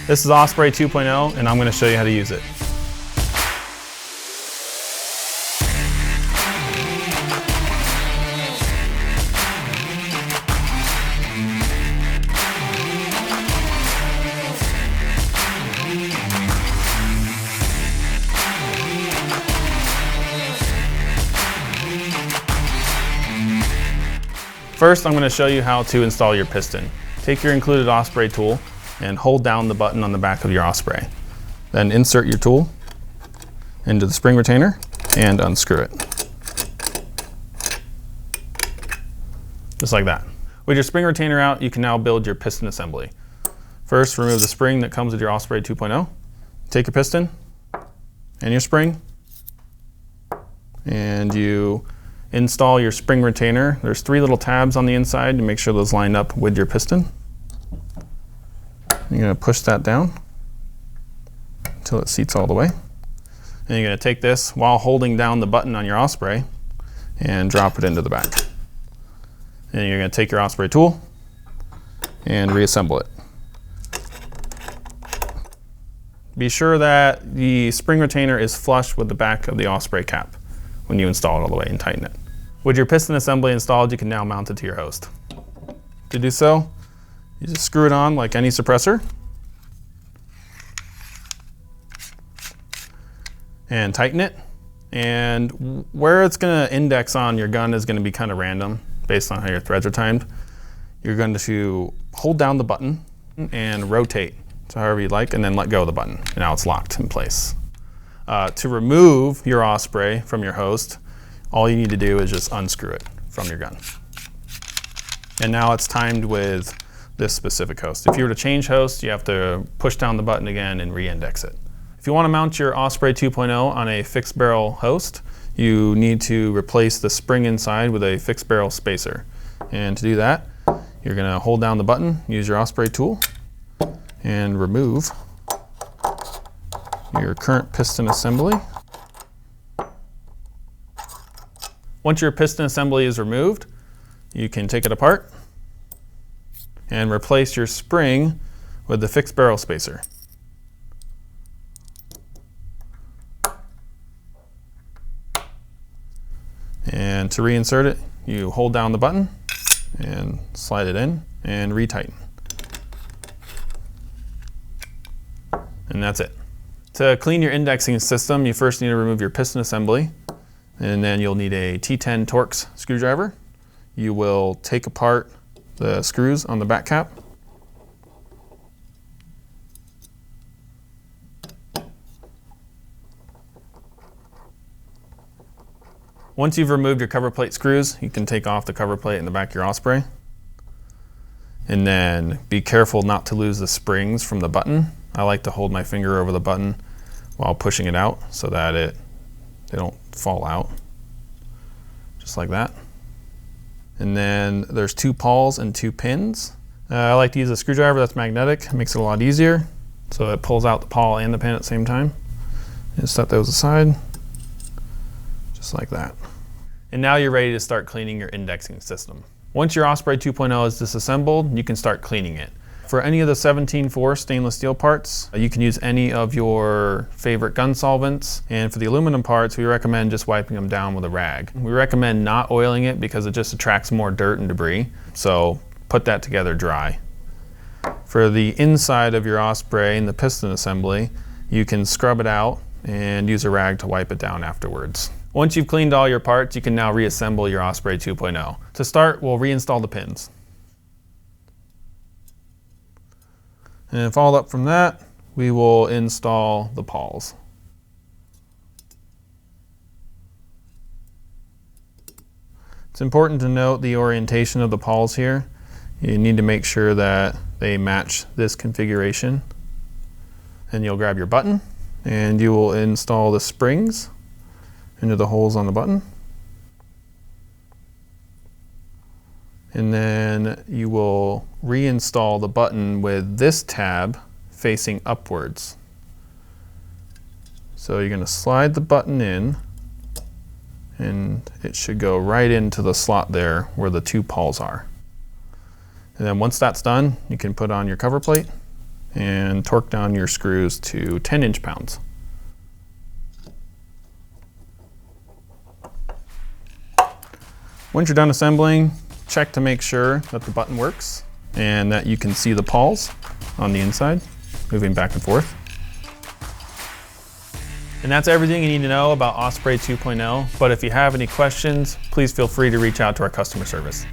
This is Osprey 2.0 and I'm going to show you how to use it. First, I'm going to show you how to install your piston. Take your included Osprey tool and hold down the button on the back of your Osprey. Then insert your tool into the spring retainer and unscrew it. Just like that. With your spring retainer out, you can now build your piston assembly. First, remove the spring that comes with your Osprey 2.0. Take your piston and your spring, and you install your spring retainer. There's 3 little tabs on the inside to make sure those line up with your piston. You're going to push that down until it seats all the way. And you're going to take this while holding down the button on your Osprey and drop it into the back. And you're going to take your Osprey tool and reassemble it. Be sure that the spring retainer is flush with the back of the Osprey cap when you install it all the way and tighten it. With your piston assembly installed, you can now mount it to your host. To do so, you just screw it on like any suppressor and tighten it. And where it's going to index on your gun is going to be kind of random based on how your threads are timed. You're going to hold down the button and rotate, so however you like, and then let go of the button. And now it's locked in place. To remove your Osprey from your host, all you need to do is just unscrew it from your gun. And now it's timed with this specific host. If you were to change host, you have to push down the button again and re-index it. If you want to mount your Osprey 2.0 on a fixed barrel host, you need to replace the spring inside with a fixed barrel spacer. And to do that, you're going to hold down the button, use your Osprey tool, and remove your current piston assembly. Once your piston assembly is removed, you can take it apart and replace your spring with the fixed barrel spacer. And to reinsert it, you hold down the button and slide it in and retighten. And that's it. To clean your indexing system, you first need to remove your piston assembly, and then you'll need a T10 Torx screwdriver. You will take apart the screws on the back cap. Once you've removed your cover plate screws, you can take off the cover plate in the back of your Osprey. And then be careful not to lose the springs from the button. I like to hold my finger over the button while pushing it out so that they don't fall out. Just like that. And then there's 2 pawls and 2 pins. I like to use a screwdriver that's magnetic. It makes it a lot easier. So it pulls out the pawl and the pin at the same time. And set those aside, just like that. And now you're ready to start cleaning your indexing system. Once your Osprey 2.0 is disassembled, you can start cleaning it. For any of the 17-4 stainless steel parts, you can use any of your favorite gun solvents. And for the aluminum parts, we recommend just wiping them down with a rag. We recommend not oiling it because it just attracts more dirt and debris. So put that together dry. For the inside of your Osprey and the piston assembly, you can scrub it out and use a rag to wipe it down afterwards. Once you've cleaned all your parts, you can now reassemble your Osprey 2.0. To start, we'll reinstall the pins. And followed up from that, we will install the pawls. It's important to note the orientation of the pawls here. You need to make sure that they match this configuration. And you'll grab your button and you will install the springs into the holes on the button. And then you will reinstall the button with this tab facing upwards. So you're going to slide the button in, and it should go right into the slot there where the 2 pawls are. And then once that's done, you can put on your cover plate and torque down your screws to 10 inch-pounds. Once you're done assembling, check to make sure that the button works and that you can see the pawls on the inside moving back and forth. And that's everything you need to know about Osprey 2.0, but if you have any questions, please feel free to reach out to our customer service.